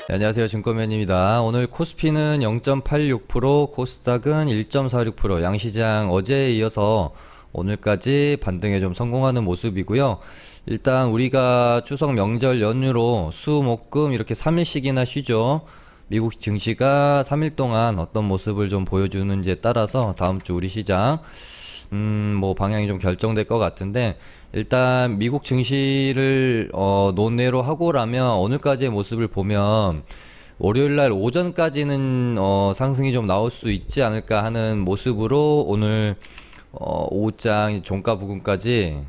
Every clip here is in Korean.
네, 안녕하세요. 증권맨입니다. 오늘 코스피는 0.86%, 코스닥은 1.46%, 양시장 어제에 이어서 오늘까지 반등에 좀 성공하는 모습이고요. 일단 우리가 추석 명절 연휴로 수, 목, 금 이렇게 3일씩이나 쉬죠. 미국 증시가 3일 동안 어떤 모습을 좀 보여주는지에 따라서 다음 주 우리 시장 뭐 방향이 좀 결정될 것 같은데, 일단 미국 증시를 논외로 하고라면 오늘까지의 모습을 보면 월요일 날 오전까지는 상승이 좀 나올 수 있지 않을까 하는 모습으로 오늘 오후장 종가 부근까지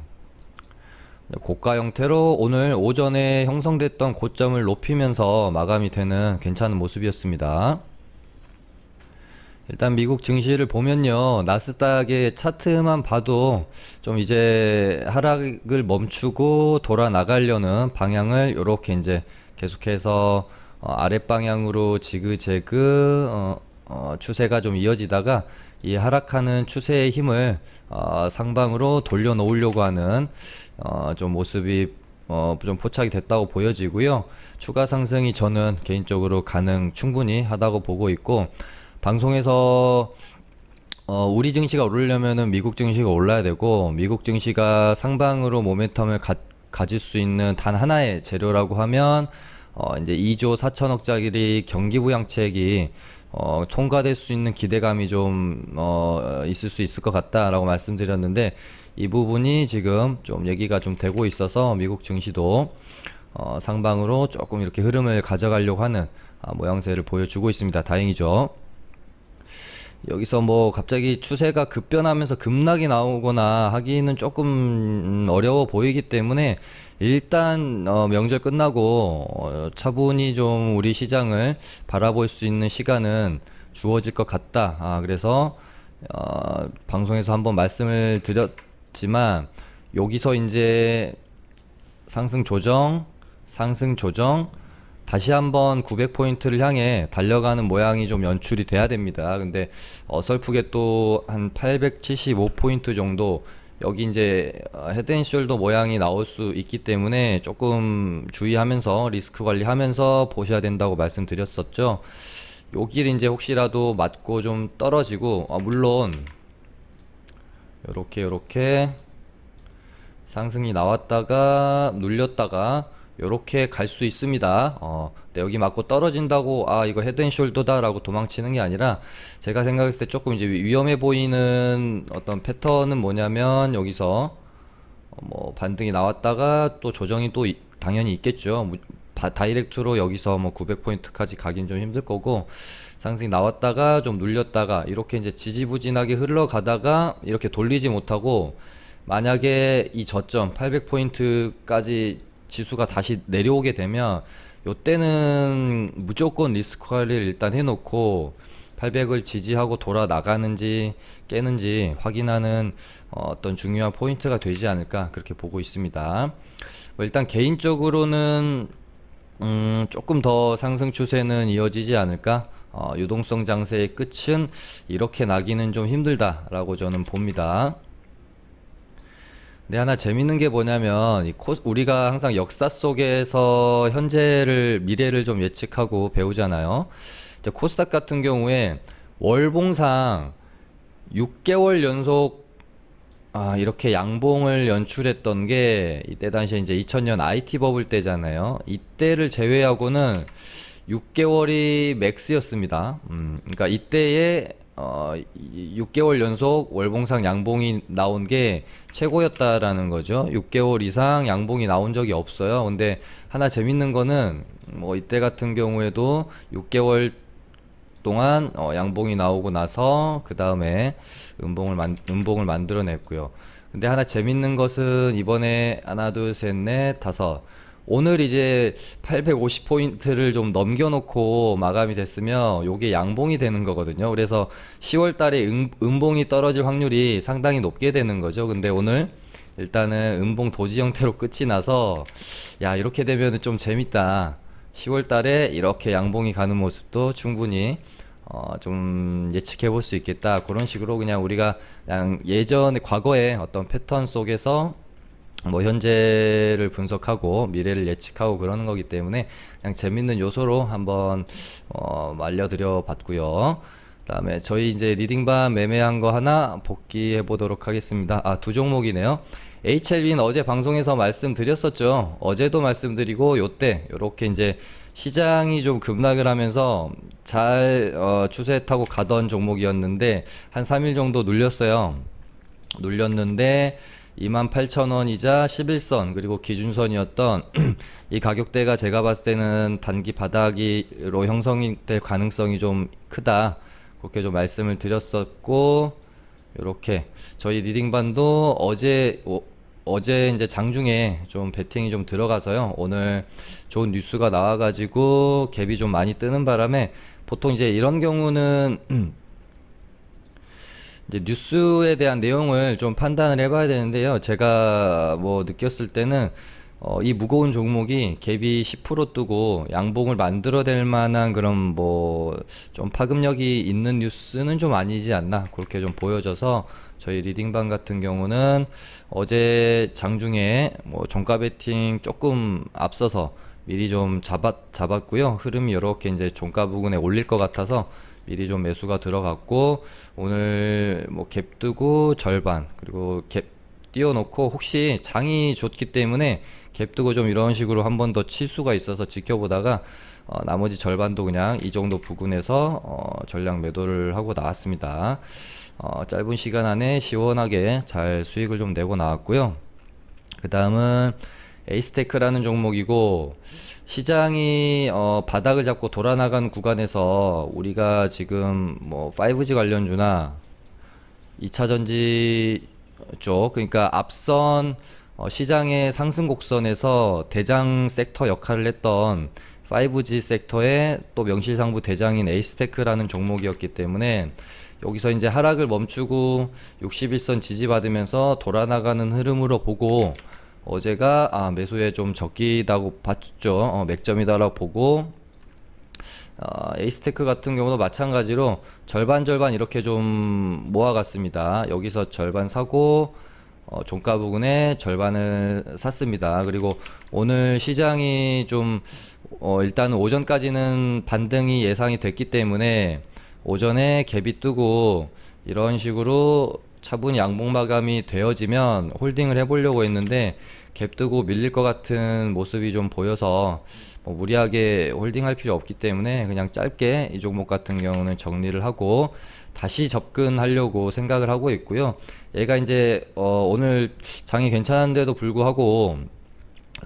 고가 형태로 오늘 오전에 형성됐던 고점을 높이면서 마감이 되는 괜찮은 모습이었습니다. 일단 미국 증시를 보면요, 나스닥의 차트만 봐도 좀 이제 하락을 멈추고 돌아 나가려는 방향을 이렇게 이제 계속해서 아랫 방향으로 지그재그 추세가 좀 이어지다가 이 하락하는 추세의 힘을 상방으로 돌려놓으려고 하는 좀 모습이 좀 포착이 됐다고 보여지고요. 추가 상승이 저는 개인적으로 가능 충분히 하다고 보고 있고, 방송에서 우리 증시가 오르려면은 미국 증시가 올라야 되고, 미국 증시가 상방으로 모멘텀을 가질 수 있는 단 하나의 재료라고 하면 이제 2조 4천억짜리 경기부양책이 통과될 수 있는 기대감이 좀 있을 수 있을 것 같다라고 말씀드렸는데, 이 부분이 지금 좀 얘기가 좀 되고 있어서 미국 증시도 상방으로 조금 이렇게 흐름을 가져가려고 하는 모양새를 보여주고 있습니다. 다행이죠. 여기서 뭐 갑자기 추세가 급변하면서 급락이 나오거나 하기는 조금 어려워 보이기 때문에, 일단 명절 끝나고 차분히 좀 우리 시장을 바라볼 수 있는 시간은 주어질 것 같다. 그래서 방송에서 한번 말씀을 드렸지만, 여기서 이제 상승 조정, 상승 조정, 다시 한번 900포인트를 향해 달려가는 모양이 좀 연출이 돼야 됩니다. 근데 어설프게 또 한 875포인트 정도, 여기 이제 헤드앤숄더 모양이 나올 수 있기 때문에 조금 주의하면서 리스크 관리하면서 보셔야 된다고 말씀드렸었죠. 여길 이제 혹시라도 맞고 좀 떨어지고, 물론 요렇게 상승이 나왔다가 눌렸다가 요렇게 갈 수 있습니다. 근데 여기 맞고 떨어진다고 이거 헤드앤숄더다 라고 도망치는 게 아니라, 제가 생각했을 때 조금 이제 위험해 보이는 어떤 패턴은 뭐냐면, 여기서 뭐 반등이 나왔다가 또 조정이 또 당연히 있겠죠. 다이렉트로 여기서 뭐 900포인트까지 가긴 좀 힘들 거고, 상승이 나왔다가 좀 눌렸다가 이렇게 이제 지지부진하게 흘러가다가 이렇게 돌리지 못하고, 만약에 이 저점 800포인트까지 지수가 다시 내려오게 되면, 요때는 무조건 리스크 관리를 일단 해놓고 800을 지지하고 돌아 나가는지 깨는지 확인하는 어떤 중요한 포인트가 되지 않을까, 그렇게 보고 있습니다. 뭐 일단 개인적으로는 조금 더 상승 추세는 이어지지 않을까. 유동성 장세의 끝은 이렇게 나기는 좀 힘들다라고 저는 봅니다. 근데 하나 재밌는 게 뭐냐면, 우리가 항상 역사 속에서 현재를, 미래를 좀 예측하고 배우잖아요. 이제 코스닥 같은 경우에 월봉상 6개월 연속 이렇게 양봉을 연출했던 게, 이때 당시에 이제 2000년 IT 버블 때잖아요. 이때를 제외하고는 6개월이 맥스였습니다. 그러니까 이때에 6개월 연속 월봉상 양봉이 나온 게 최고였다라는 거죠. 6개월 이상 양봉이 나온 적이 없어요. 근데 하나 재밌는 거는, 뭐 이때 같은 경우에도 6개월 동안 양봉이 나오고 나서 그 다음에 음봉을 만들어냈고요. 근데 하나 재밌는 것은, 이번에 하나 둘 셋 넷 다섯, 오늘 이제 850포인트를 좀 넘겨놓고 마감이 됐으면 요게 양봉이 되는 거거든요. 그래서 10월 달에 음봉이 떨어질 확률이 상당히 높게 되는 거죠. 근데 오늘 일단은 음봉 도지 형태로 끝이 나서, 야, 이렇게 되면 좀 재밌다. 10월 달에 이렇게 양봉이 가는 모습도 충분히 좀 예측해 볼 수 있겠다. 그런 식으로 그냥 우리가 그냥 예전에 과거의 어떤 패턴 속에서 뭐 현재를 분석하고 미래를 예측하고 그러는 거기 때문에 그냥 재밌는 요소로 한번 알려드려 봤고요. 그다음에 저희 이제 리딩반 매매한 거 하나 복귀해 보도록 하겠습니다. 두 종목이네요. HLB는 어제 방송에서 말씀드렸었죠. 어제도 말씀드리고 요때 요렇게 이제 시장이 좀 급락을 하면서 잘 추세 타고 가던 종목이었는데 한 3일 정도 눌렸어요. 눌렸는데 28,000원이자 11선 그리고 기준선이었던 이 가격대가 제가 봤을 때는 단기 바닥으로 형성이 될 가능성이 좀 크다, 그렇게 좀 말씀을 드렸었고, 이렇게 저희 리딩반도 어제 이제 장중에 좀 베팅이 좀 들어가서요, 오늘 좋은 뉴스가 나와가지고 갭이 좀 많이 뜨는 바람에 보통 이제 이런 경우는 이제 뉴스에 대한 내용을 좀 판단을 해봐야 되는데요. 제가 뭐 느꼈을 때는 이 무거운 종목이 갭이 10% 뜨고 양봉을 만들어낼 만한 그런 뭐 좀 파급력이 있는 뉴스는 좀 아니지 않나, 그렇게 좀 보여져서 저희 리딩방 같은 경우는 어제 장중에 뭐 종가 베팅 조금 앞서서 미리 좀 잡았고요. 흐름이 이렇게 이제 종가 부근에 올릴 것 같아서 미리 좀 매수가 들어갔고, 오늘 뭐 갭 뜨고 절반 그리고 갭 띄워놓고 혹시 장이 좋기 때문에 갭 뜨고 좀 이런 식으로 한 번 더 칠 수가 있어서 지켜보다가 나머지 절반도 그냥 이 정도 부근에서 전량 매도를 하고 나왔습니다. 짧은 시간 안에 시원하게 잘 수익을 좀 내고 나왔고요. 그 다음은 에이스테크라는 종목이고, 시장이 바닥을 잡고 돌아나간 구간에서 우리가 지금 뭐 5G 관련주나 2차전지 쪽, 그러니까 앞선 시장의 상승 곡선에서 대장 섹터 역할을 했던 5G 섹터의 또 명실상부 대장인 에이스테크라는 종목이었기 때문에 여기서 이제 하락을 멈추고 61선 지지받으면서 돌아나가는 흐름으로 보고, 어제가 매수에 좀 적기다고 봤죠. 맥점이다라고 보고, 에이스테크 같은 경우도 마찬가지로 절반 이렇게 좀 모아갔습니다. 여기서 절반 사고 종가 부근에 절반을 샀습니다. 그리고 오늘 시장이 좀 일단은 오전까지는 반등이 예상이 됐기 때문에 오전에 갭이 뜨고 이런 식으로 차분히 양봉 마감이 되어지면 홀딩을 해보려고 했는데 갭 뜨고 밀릴 것 같은 모습이 좀 보여서 뭐 무리하게 홀딩할 필요 없기 때문에 그냥 짧게 이 종목 같은 경우는 정리를 하고 다시 접근하려고 생각을 하고 있고요. 얘가 이제 오늘 장이 괜찮은데도 불구하고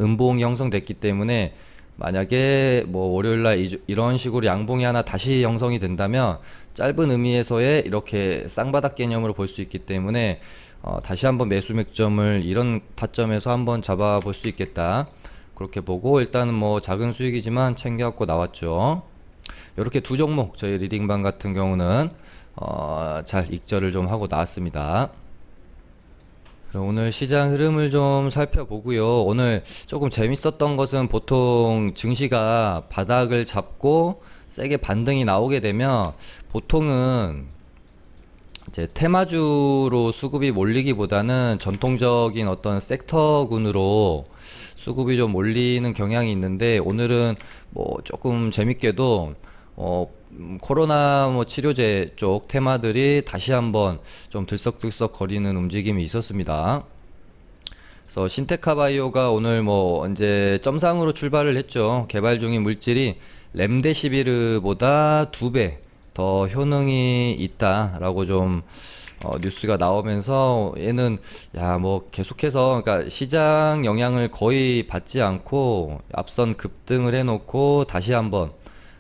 음봉이 형성됐기 때문에 만약에 뭐 월요일날 이런 식으로 양봉이 하나 다시 형성이 된다면 짧은 의미에서의 이렇게 쌍바닥 개념으로 볼 수 있기 때문에 다시 한번 매수 맥점을 이런 타점에서 한번 잡아볼 수 있겠다, 그렇게 보고 일단은 뭐 작은 수익이지만 챙겨갖고 나왔죠. 이렇게 두 종목 저희 리딩방 같은 경우는 잘 익절을 좀 하고 나왔습니다. 그럼 오늘 시장 흐름을 좀 살펴보고요. 오늘 조금 재밌었던 것은 보통 증시가 바닥을 잡고 세게 반등이 나오게 되면 보통은 이제 테마주로 수급이 몰리기보다는 전통적인 어떤 섹터군으로 수급이 좀 몰리는 경향이 있는데, 오늘은 뭐 조금 재밌게도 코로나 뭐 치료제 쪽 테마들이 다시 한번 좀 들썩들썩 거리는 움직임이 있었습니다. 그래서 신테카바이오가 오늘 뭐 이제 점상으로 출발을 했죠. 개발 중인 물질이 렘데시비르보다 2배 더 효능이 있다라고 좀 뉴스가 나오면서 얘는 야 뭐 계속해서 그러니까 시장 영향을 거의 받지 않고 앞선 급등을 해놓고 다시 한번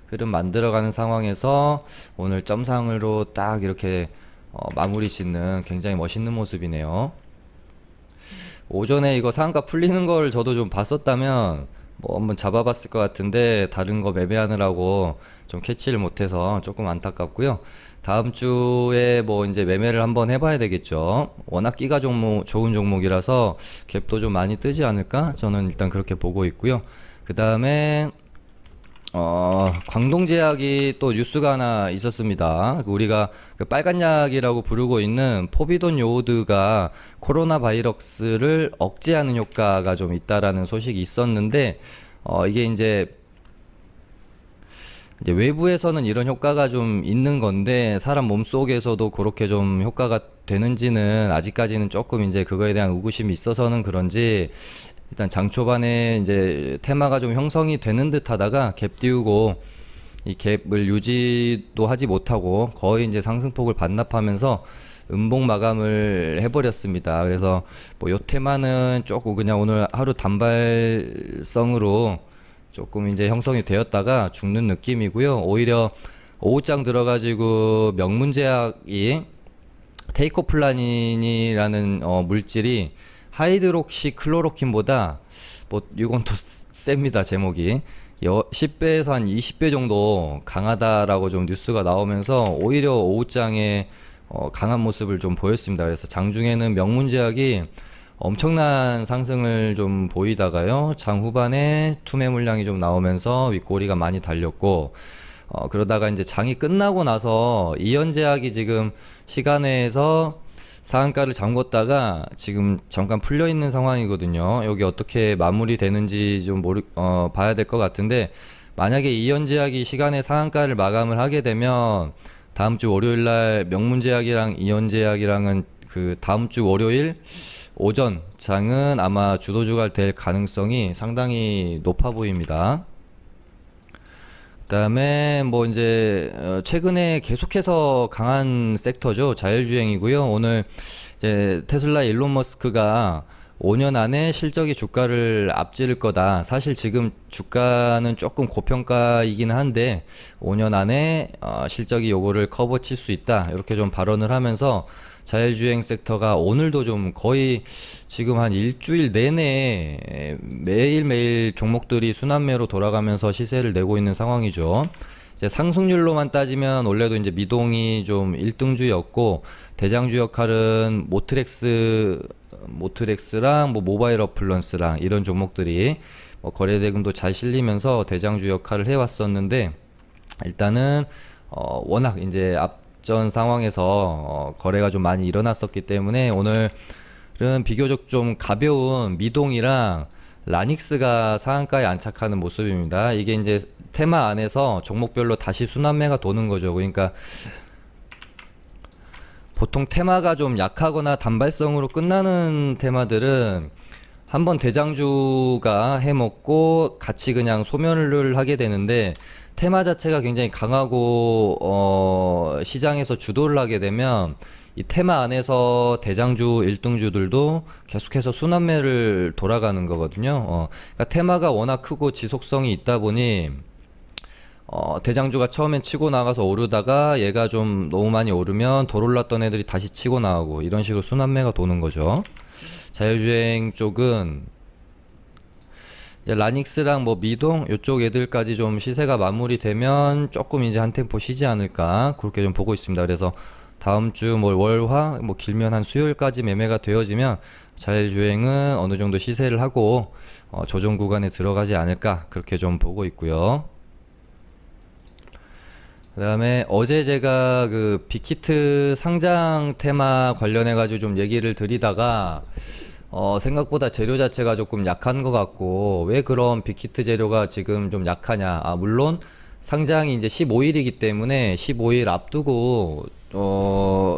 흐름 만들어가는 상황에서 오늘 점상으로 딱 이렇게 마무리 짓는 굉장히 멋있는 모습이네요. 오전에 이거 상한가 풀리는 걸 저도 좀 봤었다면 뭐 한번 잡아봤을 것 같은데 다른 거 매매하느라고 좀 캐치를 못해서 조금 안타깝고요. 다음 주에 뭐 이제 매매를 한번 해봐야 되겠죠. 워낙 끼가 좋은 종목이라서 갭도 좀 많이 뜨지 않을까, 저는 일단 그렇게 보고 있고요. 그 다음에 광동제약이 또 뉴스가 하나 있었습니다. 우리가 그 빨간 약이라고 부르고 있는 포비돈 요오드가 코로나 바이러스를 억제하는 효과가 좀 있다라는 소식이 있었는데, 이게 이제 외부에서는 이런 효과가 좀 있는 건데, 사람 몸속에서도 그렇게 좀 효과가 되는지는 아직까지는 조금 이제 그거에 대한 의구심이 있어서는 그런지, 일단 장 초반에 이제 테마가 좀 형성이 되는 듯 하다가 갭 띄우고 이 갭을 유지도 하지 못하고 거의 이제 상승폭을 반납하면서 음봉 마감을 해버렸습니다. 그래서 뭐 요 테마는 조금 그냥 오늘 하루 단발성으로 조금 이제 형성이 되었다가 죽는 느낌이고요. 오히려 오후장 들어가지고 명문제약이 테이코플라닌이라는 물질이 하이드록시 클로로킨보다 뭐 이건 또 셉니다. 제목이 10배에서 한 20배 정도 강하다라고 좀 뉴스가 나오면서 오히려 오후장에 강한 모습을 좀 보였습니다. 그래서 장중에는 명문제약이 엄청난 상승을 좀 보이다가요, 장 후반에 투매 물량이 좀 나오면서 윗꼬리가 많이 달렸고, 그러다가 이제 장이 끝나고 나서 이현제약이 지금 시간에서 상한가를 잠궜다가 지금 잠깐 풀려 있는 상황이거든요. 여기 어떻게 마무리 되는지 좀 봐야 될 것 같은데, 만약에 이현제약이 시간에 상한가를 마감을 하게 되면 다음 주 월요일 날 명문제약이랑 이현제약이랑은 그 다음 주 월요일 오전 장은 아마 주도주가 될 가능성이 상당히 높아 보입니다. 그다음에 뭐 이제 최근에 계속해서 강한 섹터죠. 자율주행이고요. 오늘 이제 테슬라 일론 머스크가 5년 안에 실적이 주가를 앞지를 거다. 사실 지금 주가는 조금 고평가이긴 한데 5년 안에 실적이 요거를 커버 칠 수 있다. 이렇게 좀 발언을 하면서 자율주행 섹터가 오늘도 좀 거의 지금 한 일주일 내내 매일매일 종목들이 순환매로 돌아가면서 시세를 내고 있는 상황이죠. 이제 상승률로만 따지면 원래도 이제 미동이 좀 1등주였고, 대장주 역할은 모트렉스랑 뭐 모바일 어플런스랑 이런 종목들이 뭐 거래대금도 잘 실리면서 대장주 역할을 해왔었는데, 일단은 워낙 이제 앞전 상황에서 거래가 좀 많이 일어났었기 때문에 오늘은 비교적 좀 가벼운 미동이랑 라닉스가 상한가에 안착하는 모습입니다. 이게 이제 테마 안에서 종목별로 다시 순환매가 도는 거죠. 그러니까 보통 테마가 좀 약하거나 단발성으로 끝나는 테마들은 한번 대장주가 해먹고 같이 그냥 소멸을 하게 되는데, 테마 자체가 굉장히 강하고 시장에서 주도를 하게 되면 이 테마 안에서 대장주 1등주들도 계속해서 순환매를 돌아가는 거거든요. 그러니까 테마가 워낙 크고 지속성이 있다 보니 대장주가 처음엔 치고 나가서 오르다가 얘가 좀 너무 많이 오르면 덜 올랐던 애들이 다시 치고 나가고 이런 식으로 순환매가 도는 거죠. 자율주행 쪽은 이제 라닉스랑 뭐 미동 요쪽 애들까지 좀 시세가 마무리되면 조금 이제 한 템포 쉬지 않을까 그렇게 좀 보고 있습니다. 그래서 다음 주 뭐 월화 뭐 길면 한 수요일까지 매매가 되어지면 자율주행은 어느 정도 시세를 하고 조정 구간에 들어가지 않을까 그렇게 좀 보고 있고요. 그 다음에 어제 제가 그 빅히트 상장 테마 관련해 가지고 좀 얘기를 드리다가 생각보다 재료 자체가 조금 약한 것 같고, 왜 그런 빅히트 재료가 지금 좀 약하냐. 물론 상장이 이제 15일이기 때문에 15일 앞두고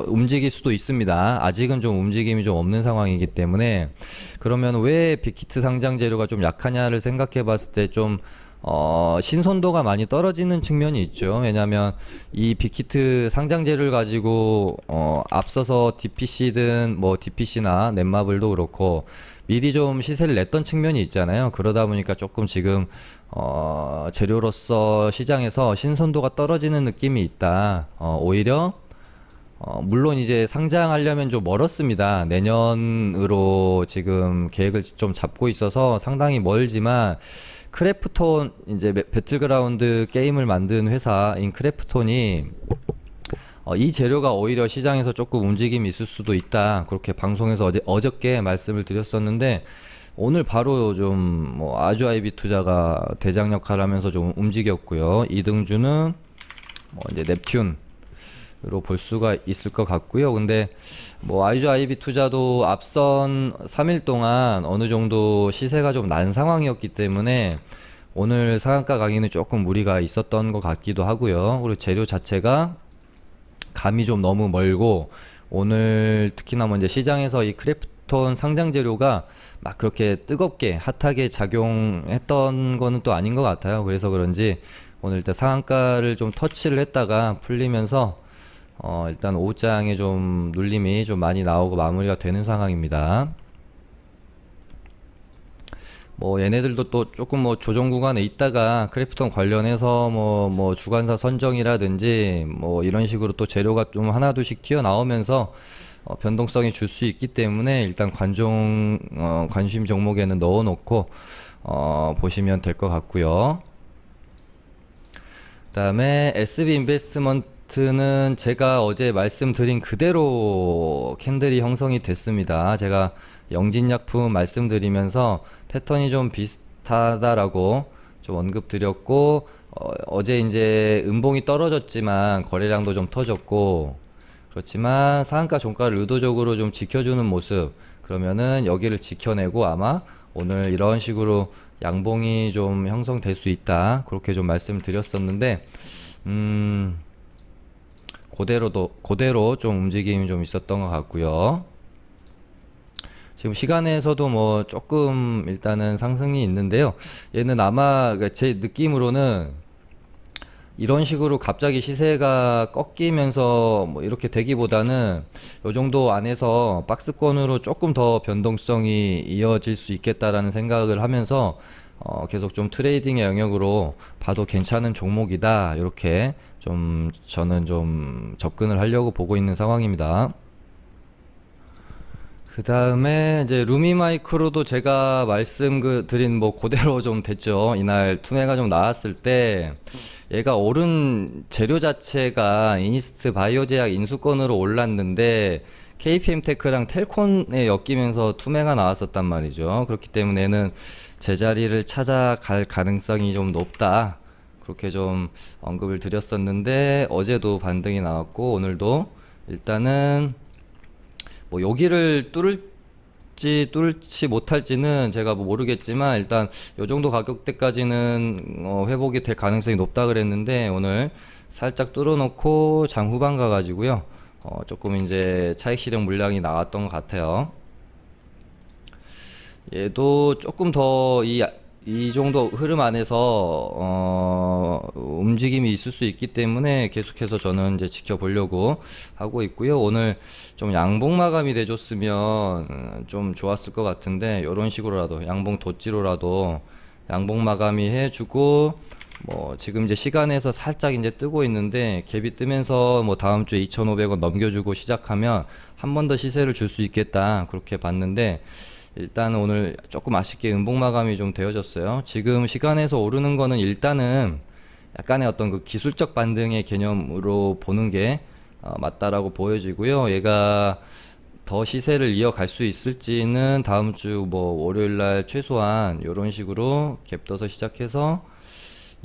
움직일 수도 있습니다. 아직은 좀 움직임이 좀 없는 상황이기 때문에. 그러면 왜 빅히트 상장 재료가 좀 약하냐를 생각해 봤을 때 좀 신선도가 많이 떨어지는 측면이 있죠. 왜냐하면 이 빅히트 상장 재료를 가지고 앞서서 DPC든 뭐 DPC나 넷마블도 그렇고 미리 좀 시세를 냈던 측면이 있잖아요. 그러다 보니까 조금 지금 재료로서 시장에서 신선도가 떨어지는 느낌이 있다. 오히려 물론 이제 상장하려면 좀 멀었습니다. 내년으로 지금 계획을 좀 잡고 있어서 상당히 멀지만, 크래프톤 이제 배틀그라운드 게임을 만든 회사인 크래프톤이 이 재료가 오히려 시장에서 조금 움직임이 있을 수도 있다. 그렇게 방송에서 어저께 말씀을 드렸었는데, 오늘 바로 좀 뭐 아주 아이비 투자가 대장 역할을 하면서 좀 움직였고요. 이등주는 뭐 이제 넵튠으로 볼 수가 있을 것 같고요. 근데 뭐 아이주 아이비 투자도 앞선 3일 동안 어느 정도 시세가 좀 난 상황이었기 때문에 오늘 상한가 강의는 조금 무리가 있었던 것 같기도 하고요. 그리고 재료 자체가 감이 좀 너무 멀고 오늘 특히나 뭐 이제 시장에서 이 크래프톤 상장 재료가 막 그렇게 뜨겁게 핫하게 작용했던 거는 또 아닌 것 같아요. 그래서 그런지 오늘 일단 상한가를 좀 터치를 했다가 풀리면서 일단 오후장에 좀 눌림이 좀 많이 나오고 마무리가 되는 상황입니다. 뭐 얘네들도 또 조금 뭐 조정 구간에 있다가 크래프톤 관련해서 뭐 주관사 선정이라든지 뭐 이런 식으로 또 재료가 좀 하나둘씩 튀어나오면서 변동성이 줄 수 있기 때문에 일단 관심 종목에는 넣어놓고 보시면 될 것 같고요. 그다음에 SB 인베스트먼트는 제가 어제 말씀드린 그대로 캔들이 형성이 됐습니다. 제가 영진약품 말씀드리면서 패턴이 좀 비슷하다라고 좀 언급드렸고 어제 이제 음봉이 떨어졌지만 거래량도 좀 터졌고 그렇지만 상한가 종가를 의도적으로 좀 지켜주는 모습 그러면은 여기를 지켜내고 아마 오늘 이런 식으로 양봉이 좀 형성될 수 있다 그렇게 좀 말씀드렸었는데 그대로 좀 움직임이 좀 있었던 것 같고요. 지금 시간에서도 뭐 조금 일단은 상승이 있는데요. 얘는 아마 제 느낌으로는 이런 식으로 갑자기 시세가 꺾이면서 뭐 이렇게 되기보다는 요 정도 안에서 박스권으로 조금 더 변동성이 이어질 수 있겠다라는 생각을 하면서 계속 좀 트레이딩의 영역으로 봐도 괜찮은 종목이다. 이렇게 좀 저는 좀 접근을 하려고 보고 있는 상황입니다. 그 다음에 이제 루미마이크로도 제가 드린 뭐 그대로 좀 됐죠. 이날 투매가 좀 나왔을 때 얘가 오른 재료 자체가 이니스트 바이오제약 인수권으로 올랐는데 KPM테크랑 텔콘에 엮이면서 투매가 나왔었단 말이죠. 그렇기 때문에 는 제자리를 찾아갈 가능성이 좀 높다. 그렇게 좀 언급을 드렸었는데 어제도 반등이 나왔고 오늘도 일단은 뭐 여기를 뚫지 못할지는 제가 뭐 모르겠지만 일단 요 정도 가격대까지는 회복이 될 가능성이 높다 그랬는데 오늘 살짝 뚫어놓고 장 후반 가가지고요 조금 이제 차익 실현 물량이 나왔던 것 같아요. 얘도 조금 더 이 정도 흐름 안에서 움직임이 있을 수 있기 때문에 계속해서 저는 이제 지켜보려고 하고 있고요. 오늘 좀 양봉 마감이 돼줬으면 좀 좋았을 것 같은데 이런 식으로라도 양봉 덧지로라도 양봉 마감이 해주고 뭐 지금 이제 시간에서 살짝 이제 뜨고 있는데 갭이 뜨면서 뭐 다음 주에 2,500원 넘겨주고 시작하면 한 번 더 시세를 줄 수 있겠다 그렇게 봤는데 일단 오늘 조금 아쉽게 음봉 마감이 좀 되어졌어요. 지금 시간에서 오르는 거는 일단은 약간의 어떤 그 기술적 반등의 개념으로 보는 게 맞다라고 보여지고요. 얘가 더 시세를 이어갈 수 있을지는 다음 주 뭐 월요일 날 최소한 이런 식으로 갭 떠서 시작해서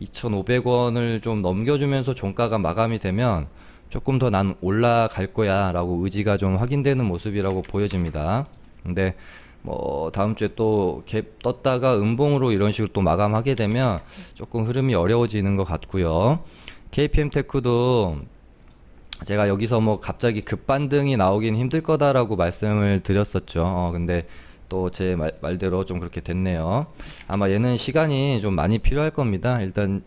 2,500원을 좀 넘겨주면서 종가가 마감이 되면 조금 더 난 올라갈 거야 라고 의지가 좀 확인되는 모습이라고 보여집니다. 근데 뭐 다음 주에 또 갭 떴다가 음봉으로 이런 식으로 또 마감하게 되면 조금 흐름이 어려워지는 것 같고요. KPM테크도 제가 여기서 뭐 갑자기 급반등이 나오긴 힘들 거다라고 말씀을 드렸었죠. 근데 또 제 말대로 좀 그렇게 됐네요. 아마 얘는 시간이 좀 많이 필요할 겁니다. 일단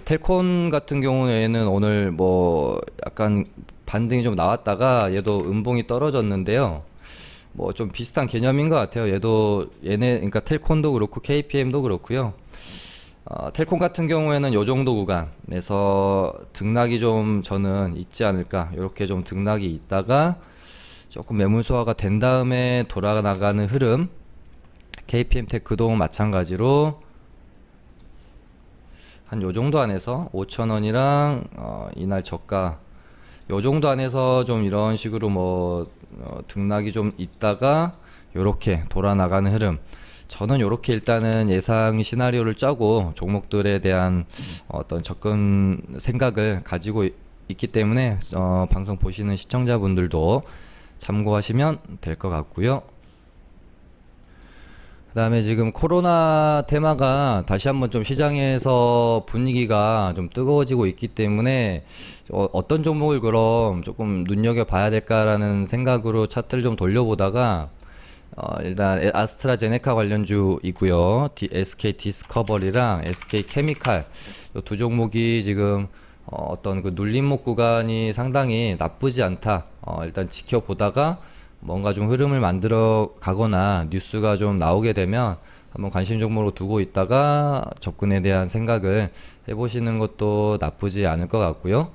텔콘 같은 경우에는 오늘 뭐 약간 반등이 좀 나왔다가 얘도 음봉이 떨어졌는데요. 뭐 좀 비슷한 개념인 것 같아요. 그러니까 텔콘도 그렇고 KPM도 그렇고요. 텔콘 같은 경우에는 요 정도 구간에서 등락이 좀 저는 있지 않을까. 이렇게 좀 등락이 있다가 조금 매물 소화가 된 다음에 돌아나가는 흐름. KPM 테크도 마찬가지로 한 요 정도 안에서 5,000원이랑 이날 저가 요 정도 안에서 좀 이런 식으로 뭐 등락이 좀 있다가 요렇게 돌아 나가는 흐름. 저는 요렇게 일단은 예상 시나리오를 짜고 종목들에 대한 어떤 접근 생각을 가지고 있기 때문에 방송 보시는 시청자분들도 참고하시면 될 것 같고요. 그 다음에 지금 코로나 테마가 다시 한번 좀 시장에서 분위기가 좀 뜨거워지고 있기 때문에 어떤 종목을 그럼 조금 눈여겨봐야 될까라는 생각으로 차트를 좀 돌려보다가 일단 아스트라제네카 관련주이고요. SK 디스커버리랑 SK 케미칼 이 두 종목이 지금 어떤 그 눌림목 구간이 상당히 나쁘지 않다. 일단 지켜보다가 뭔가 좀 흐름을 만들어 가거나 뉴스가 좀 나오게 되면 한번 관심 종목으로 두고 있다가 접근에 대한 생각을 해보시는 것도 나쁘지 않을 것 같고요.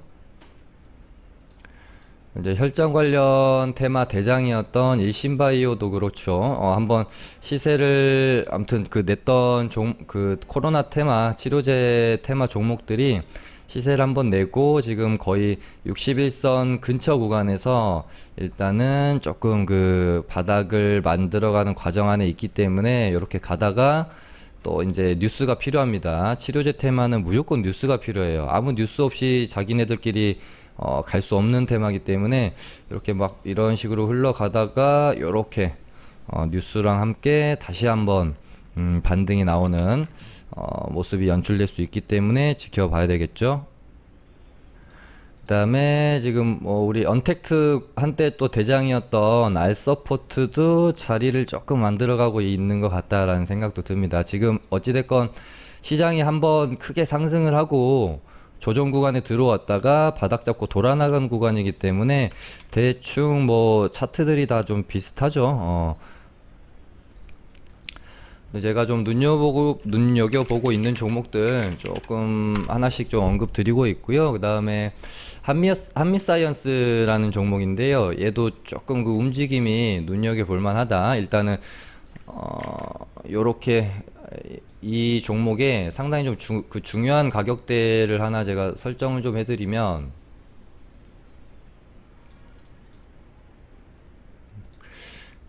이제 혈장 관련 테마 대장이었던 일신바이오도 그렇죠. 한번 시세를 아무튼 그 냈던 그 코로나 테마 치료제 테마 종목들이 시세를 한번 내고 지금 거의 61선 근처 구간에서 일단은 조금 그 바닥을 만들어가는 과정 안에 있기 때문에 이렇게 가다가 또 이제 뉴스가 필요합니다. 치료제 테마는 무조건 뉴스가 필요해요. 아무 뉴스 없이 자기네들끼리 갈 수 없는 테마이기 때문에 이렇게 막 이런 식으로 흘러가다가 이렇게 뉴스랑 함께 다시 한번 반등이 나오는 모습이 연출될 수 있기 때문에 지켜봐야 되겠죠. 그 다음에 지금 우리 언택트 한때 또 대장이었던 알서포트도 자리를 조금 만들어가고 있는 것 같다라는 생각도 듭니다. 지금 어찌됐건 시장이 한번 크게 상승을 하고 조정 구간에 들어왔다가 바닥 잡고 돌아나간 구간이기 때문에 대충 뭐 차트들이 다 좀 비슷하죠. 제가 좀 눈여겨보고 있는 종목들 조금 하나씩 좀 언급 드리고 있고요. 그 다음에 한미사이언스라는 종목인데요. 얘도 조금 그 움직임이 눈여겨볼 만하다. 일단은 요렇게 이 종목에 상당히 좀 중요한 가격대를 하나 제가 설정을 좀 해드리면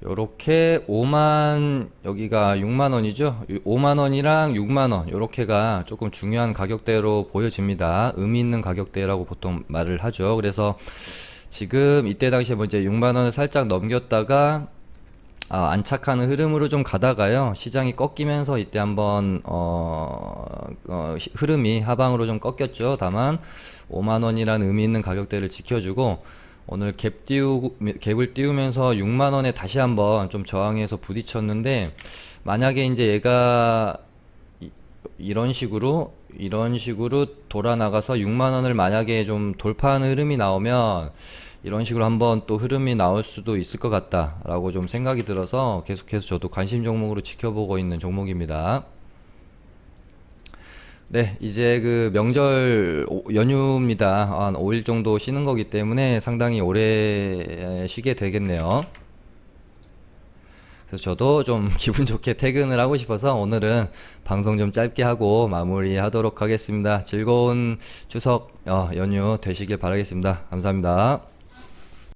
요렇게 5만 여기가 6만원이죠. 5만원이랑 6만원 요렇게가 조금 중요한 가격대로 보여집니다. 의미 있는 가격대라고 보통 말을 하죠. 그래서 지금 이때 당시에 뭐 이제 6만원을 살짝 넘겼다가 안착하는 흐름으로 좀 가다가요 시장이 꺾이면서 이때 한번 흐름이 하방으로 좀 꺾였죠. 다만 5만원이라는 의미 있는 가격대를 지켜주고 오늘 갭을 띄우면서 6만원에 다시 한번 좀 저항해서 부딪혔는데 만약에 이제 얘가 이런 식으로 돌아 나가서 6만원을 만약에 좀 돌파하는 흐름이 나오면 이런 식으로 한번 또 흐름이 나올 수도 있을 것 같다 라고 좀 생각이 들어서 계속해서 저도 관심 종목으로 지켜보고 있는 종목입니다. 네, 이제 그 명절 연휴입니다. 한 5일 정도 쉬는 거기 때문에 상당히 오래 쉬게 되겠네요. 그래서 저도 좀 기분 좋게 퇴근을 하고 싶어서 오늘은 방송 좀 짧게 하고 마무리 하도록 하겠습니다. 즐거운 추석 연휴 되시길 바라겠습니다. 감사합니다.